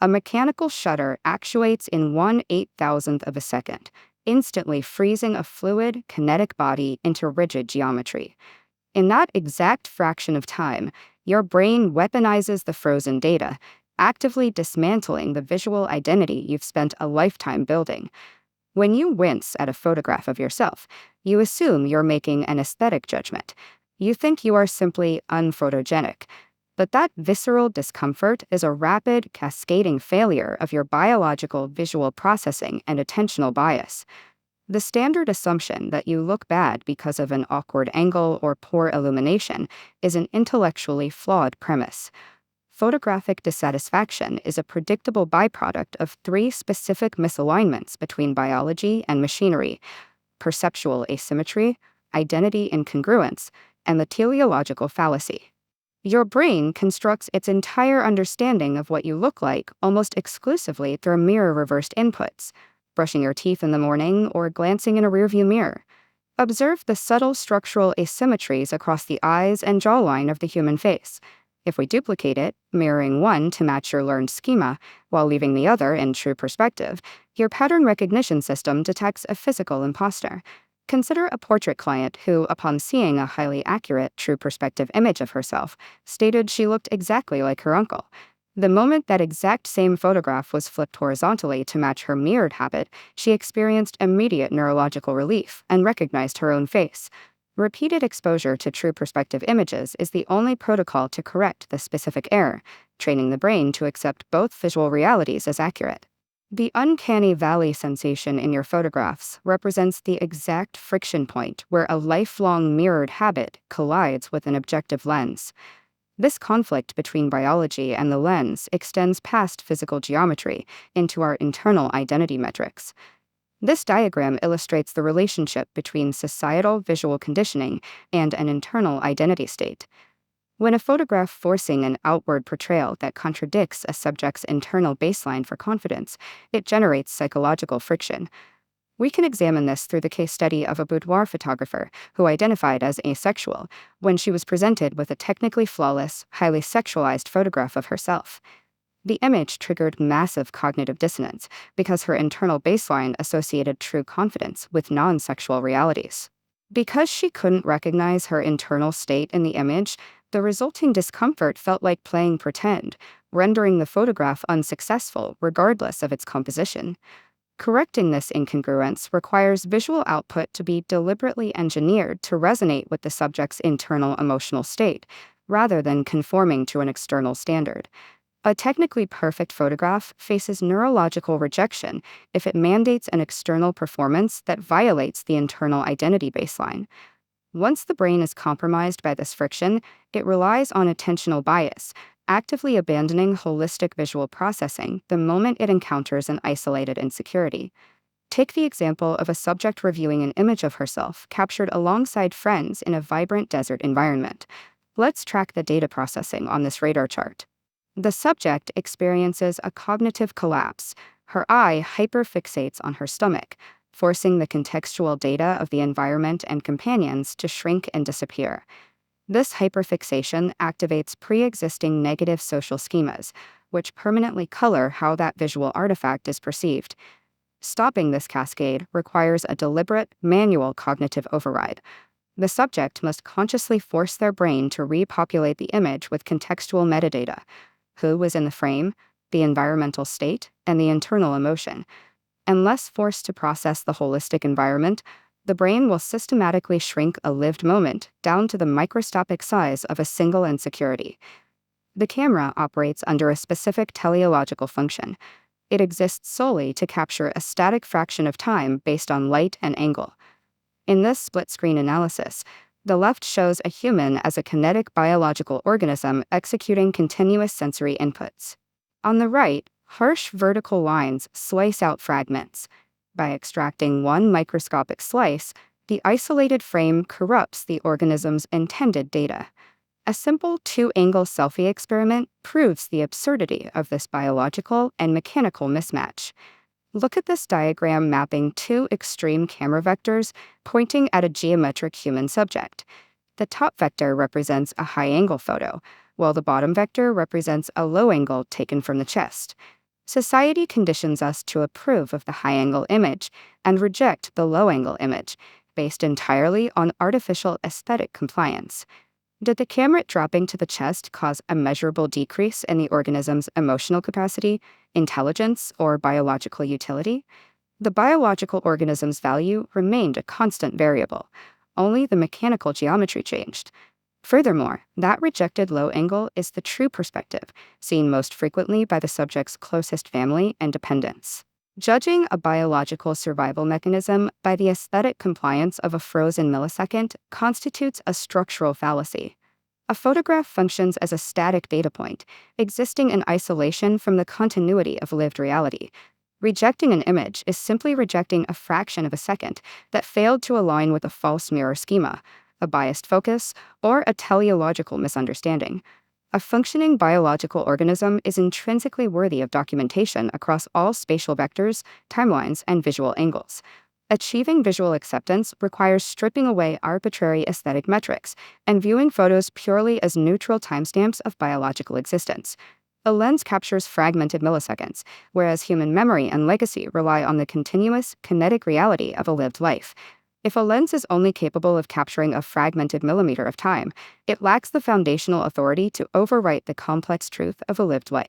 A mechanical shutter actuates in 1/8,000th of a second, instantly freezing a fluid, kinetic body into rigid geometry. In that exact fraction of time, your brain weaponizes the frozen data, actively dismantling the visual identity you've spent a lifetime building. When you wince at a photograph of yourself, you assume you're making an aesthetic judgment. You think you are simply unphotogenic. But that visceral discomfort is a rapid, cascading failure of your biological visual processing and attentional bias. The standard assumption that you look bad because of an awkward angle or poor illumination is an intellectually flawed premise. Photographic dissatisfaction is a predictable byproduct of three specific misalignments between biology and machinery: perceptual asymmetry, identity incongruence, and the teleological fallacy. Your brain constructs its entire understanding of what you look like almost exclusively through mirror-reversed inputs, brushing your teeth in the morning or glancing in a rearview mirror. Observe the subtle structural asymmetries across the eyes and jawline of the human face. If we duplicate it, mirroring one to match your learned schema, while leaving the other in true perspective, your pattern recognition system detects a physical imposter. Consider a portrait client who, upon seeing a highly accurate, true perspective image of herself, stated she looked exactly like her uncle. The moment that exact same photograph was flipped horizontally to match her mirrored habit, she experienced immediate neurological relief and recognized her own face. Repeated exposure to true perspective images is the only protocol to correct the specific error, training the brain to accept both visual realities as accurate. The uncanny valley sensation in your photographs represents the exact friction point where a lifelong mirrored habit collides with an objective lens. This conflict between biology and the lens extends past physical geometry into our internal identity metrics. This diagram illustrates the relationship between societal visual conditioning and an internal identity state. When a photograph forcing an outward portrayal that contradicts a subject's internal baseline for confidence, it generates psychological friction. We can examine this through the case study of a boudoir photographer who identified as asexual when she was presented with a technically flawless, highly sexualized photograph of herself. The image triggered massive cognitive dissonance because her internal baseline associated true confidence with non-sexual realities. Because she couldn't recognize her internal state in the image, the resulting discomfort felt like playing pretend, rendering the photograph unsuccessful regardless of its composition. Correcting this incongruence requires visual output to be deliberately engineered to resonate with the subject's internal emotional state, rather than conforming to an external standard. A technically perfect photograph faces neurological rejection if it mandates an external performance that violates the internal identity baseline. Once the brain is compromised by this friction, it relies on attentional bias, actively abandoning holistic visual processing the moment it encounters an isolated insecurity. Take the example of a subject reviewing an image of herself captured alongside friends in a vibrant desert environment. Let's track the data processing on this radar chart. The subject experiences a cognitive collapse. Her eye hyperfixates on her stomach, forcing the contextual data of the environment and companions to shrink and disappear. This hyperfixation activates pre-existing negative social schemas, which permanently color how that visual artifact is perceived. Stopping this cascade requires a deliberate, manual cognitive override. The subject must consciously force their brain to repopulate the image with contextual metadata: who was in the frame, the environmental state, and the internal emotion. Unless forced to process the holistic environment, the brain will systematically shrink a lived moment down to the microscopic size of a single insecurity. The camera operates under a specific teleological function. It exists solely to capture a static fraction of time based on light and angle. In this split-screen analysis, the left shows a human as a kinetic biological organism executing continuous sensory inputs. On the right, harsh vertical lines slice out fragments. By extracting one microscopic slice, the isolated frame corrupts the organism's intended data. A simple two-angle selfie experiment proves the absurdity of this biological and mechanical mismatch. Look at this diagram mapping two extreme camera vectors pointing at a geometric human subject. The top vector represents a high-angle photo, while the bottom vector represents a low angle taken from the chest. Society conditions us to approve of the high-angle image and reject the low-angle image, based entirely on artificial aesthetic compliance. Did the camera dropping to the chest cause a measurable decrease in the organism's emotional capacity, intelligence, or biological utility? The biological organism's value remained a constant variable. Only the mechanical geometry changed. Furthermore, that rejected low angle is the true perspective, seen most frequently by the subject's closest family and dependents. Judging a biological survival mechanism by the aesthetic compliance of a frozen millisecond constitutes a structural fallacy. A photograph functions as a static data point, existing in isolation from the continuity of lived reality. Rejecting an image is simply rejecting a fraction of a second that failed to align with a false mirror schema, a biased focus, or a teleological misunderstanding. A functioning biological organism is intrinsically worthy of documentation across all spatial vectors, timelines, and visual angles. Achieving visual acceptance requires stripping away arbitrary aesthetic metrics and viewing photos purely as neutral timestamps of biological existence. A lens captures fragmented milliseconds, whereas human memory and legacy rely on the continuous, kinetic reality of a lived life. If a lens is only capable of capturing a fragmented millimeter of time, it lacks the foundational authority to overwrite the complex truth of a lived life.